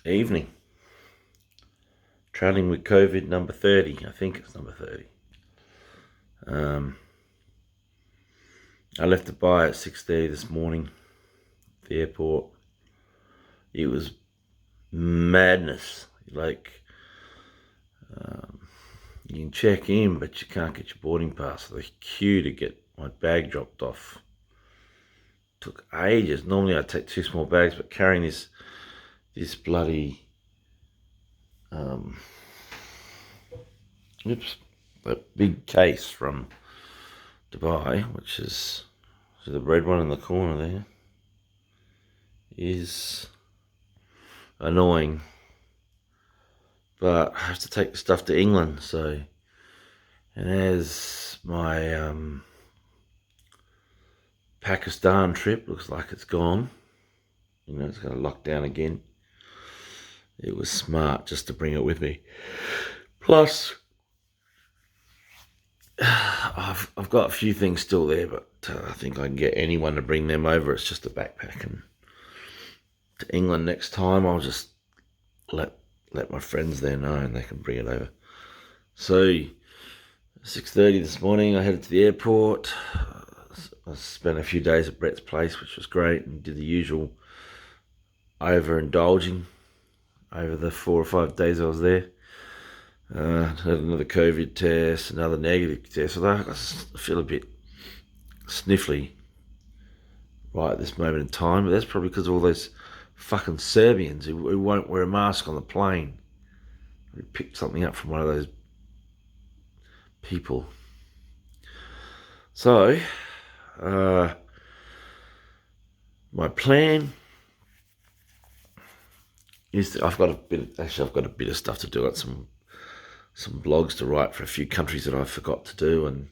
evening. Travelling with COVID number 30. I think it's number 30. I left Dubai at 6:30 this morning at the airport. It was madness. You can check in, but you can't get your boarding pass. The queue to get my bag dropped off took ages. Normally I take two small bags, but carrying this bloody that big case from Dubai, which is the red one in the corner there, is annoying. But I have to take the stuff to England, and as my Pakistan trip looks like it's gone, it's going to lock down again. It was smart just to bring it with me. Plus, I've got a few things still there, but I think I can get anyone to bring them over. It's just a backpack, and to England next time, I'll just let my friends there know, and they can bring it over. So 6:30 this morning, I headed to the airport. I spent a few days at Brett's place, which was great, and did the usual overindulging over the 4 or 5 days I was there. Had another COVID test, another negative test. Although I feel a bit sniffly right at this moment in time, but that's probably because of all those fucking Serbians who won't wear a mask on the plane. We picked something up from one of those people. So, my plan is that I've got a bit of stuff to do. I've got some blogs to write for a few countries that I forgot to do, and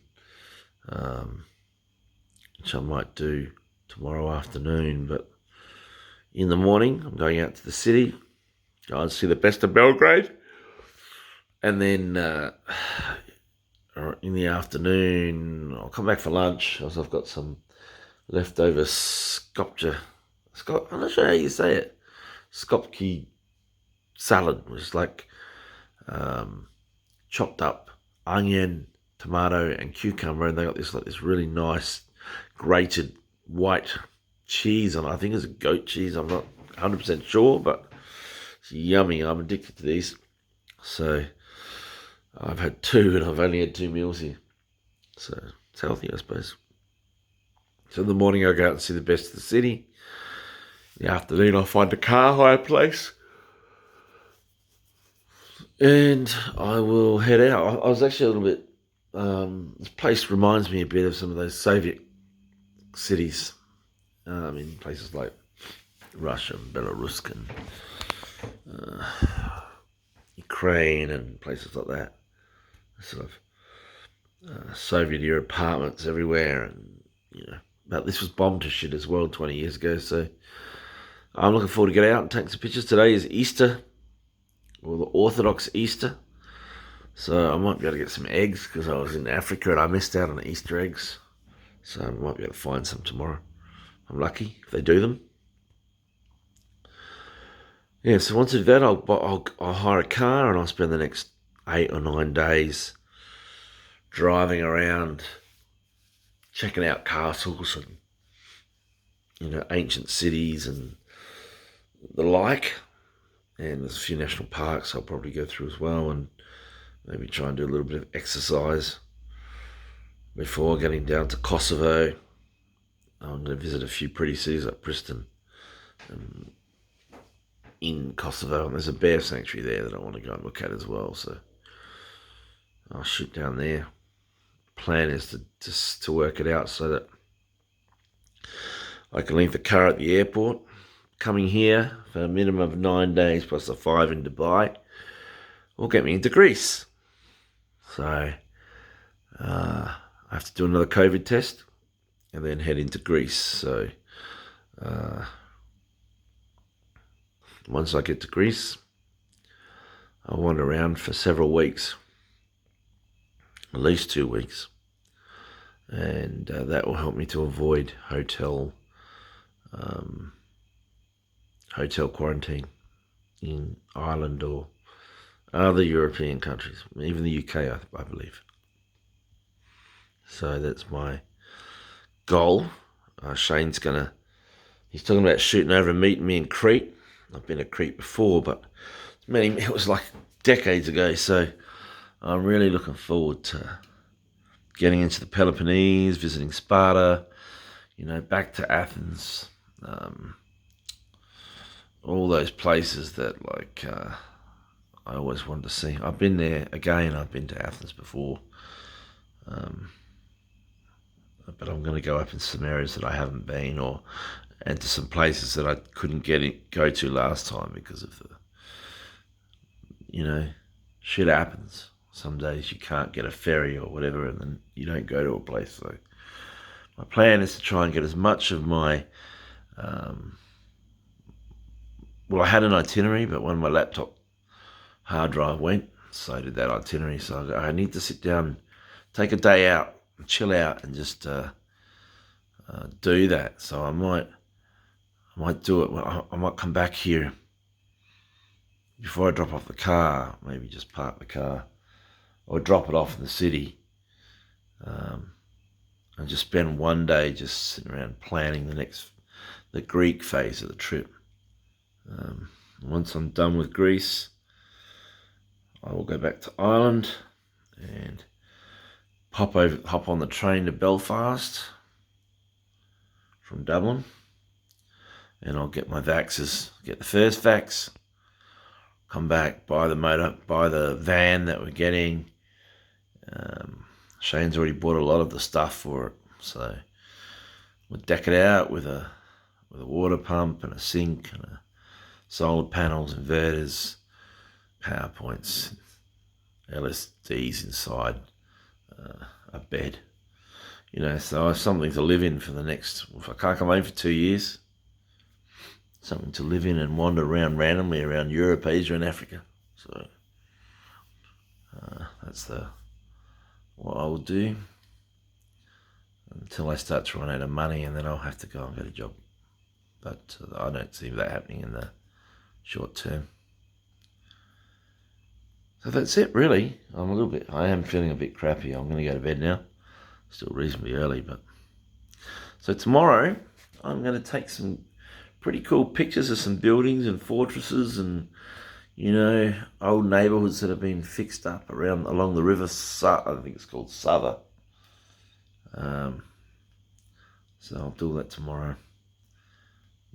which I might do tomorrow afternoon. But in the morning, I'm going out to the city, go and see the best of Belgrade, and then in the afternoon, I'll come back for lunch. I've got some leftover I'm not sure how you say it, skopje salad, which is like chopped up onion, tomato, and cucumber, and they got this really nice grated white cheese on it. I think it's a goat cheese. I'm not 100% sure, but it's yummy. I'm addicted to these. So I've had two, and I've only had 2 meals here. So it's healthy, I suppose. So in the morning, I'll go out and see the best of the city. In the afternoon, I'll find a car hire place, and I will head out. I was actually a little bit... this place reminds me a bit of some of those Soviet cities in places like Russia and Belarus and Ukraine and places like that. Sort of Soviet-era apartments everywhere, and but this was bombed to shit as well 20 years ago, so I'm looking forward to get out and take some pictures. Today is Easter, or the Orthodox Easter, so I might be able to get some eggs because I was in Africa and I missed out on Easter eggs, so I might be able to find some tomorrow. I'm lucky if they do them. Yeah, so once I do that, I'll hire a car, and I'll spend the next 8 or 9 days driving around, checking out castles and ancient cities and the like. And there's a few national parks I'll probably go through as well, and maybe try and do a little bit of exercise before getting down to Kosovo. I'm going to visit a few pretty cities like Pristina in Kosovo, and there's a bear sanctuary there that I want to go and look at as well, so I'll shoot down there. Plan is to work it out so that I can leave the car at the airport, coming here for a minimum of 9 days plus the 5 in Dubai, will get me into Greece. So I have to do another COVID test and then head into Greece. So once I get to Greece, I'll wander around for several weeks, at least 2 weeks, and that will help me to avoid hotel quarantine. in Ireland or other European countries, even the UK, I believe. So that's my goal. Shane's he's talking about shooting over and meeting me in Crete. I've been to Crete before, but it was like decades ago, so I'm really looking forward to getting into the Peloponnese, visiting Sparta, back to Athens, all those places that I always wanted to see. I've been there again. I've been to Athens before, but I'm going to go up in some areas that I haven't been, and to some places that I couldn't go to last time because of shit happens. Some days you can't get a ferry or whatever, and then you don't go to a place. So my plan is to try and get as much of my I had an itinerary, but when my laptop hard drive went, so did that itinerary. So I need to sit down, take a day out, chill out, and just do that. So I might do it. I might come back here before I drop off the car. Maybe just park the car or drop it off in the city, and just spend one day just sitting around planning the Greek phase of the trip. Once I'm done with Greece, I will go back to Ireland and hop on the train to Belfast from Dublin, and I'll get my vaxes, get the first vax, come back, buy the van that we're getting. Shane's already bought a lot of the stuff for it, so we'll deck it out with a water pump and a sink and solar panels, inverters, power points, LSDs inside, a bed. So I have something to live in for the next, if I can't come home for 2 years, something to live in and wander around randomly around Europe, Asia and Africa. So that's what I will do until I start to run out of money, and then I'll have to go and get a job. But I don't see that happening in the short term. So that's it, really. I am feeling a bit crappy. I'm going to go to bed now. Still reasonably early, but. So tomorrow, I'm going to take some pretty cool pictures of some buildings and fortresses and, old neighbourhoods that have been fixed up along the river, I think it's called Sava. So I'll do that tomorrow.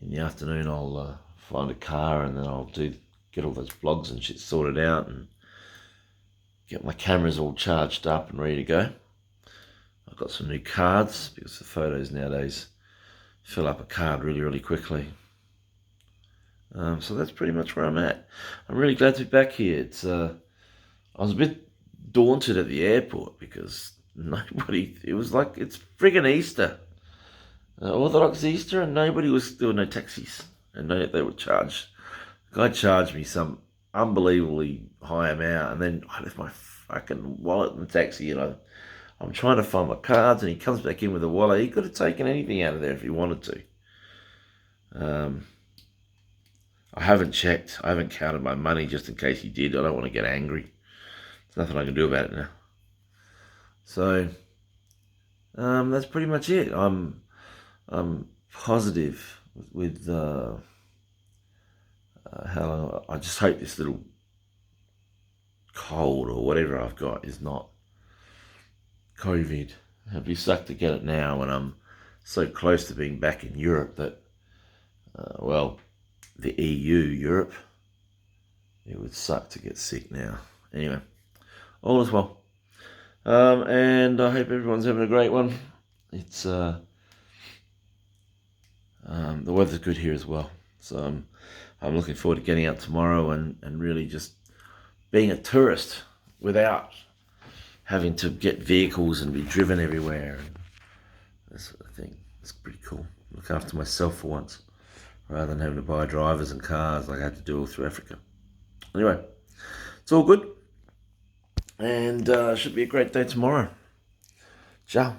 In the afternoon, I'll find a car, and then I'll get all those vlogs and shit sorted out and get my cameras all charged up and ready to go. I've got some new cards because the photos nowadays fill up a card really, really quickly. So that's pretty much where I'm at. I'm really glad to be back here. I was a bit daunted at the airport because it was like it's friggin' Easter. Orthodox Easter, and there were no taxis, and they were charged. The guy charged me some unbelievably high amount, and then I left my fucking wallet in the taxi, and I'm trying to find my cards, and he comes back in with a wallet. He could have taken anything out of there if he wanted to. I haven't checked. I haven't counted my money just in case he did. I don't want to get angry. There's nothing I can do about it now. So that's pretty much it. I'm positive with how long. I just hope this little cold or whatever I've got is not COVID. It'd be sucked to get it now when I'm so close to being back in Europe that, the EU, Europe, it would suck to get sick now. Anyway, all is well. And I hope everyone's having a great one. It's the weather's good here as well. So I'm looking forward to getting out tomorrow and really just being a tourist without having to get vehicles and be driven everywhere. And that sort of thing. It's pretty cool. Look after myself for once, rather than having to buy drivers and cars like I had to do all through Africa. Anyway, it's all good. And should be a great day tomorrow. Ciao.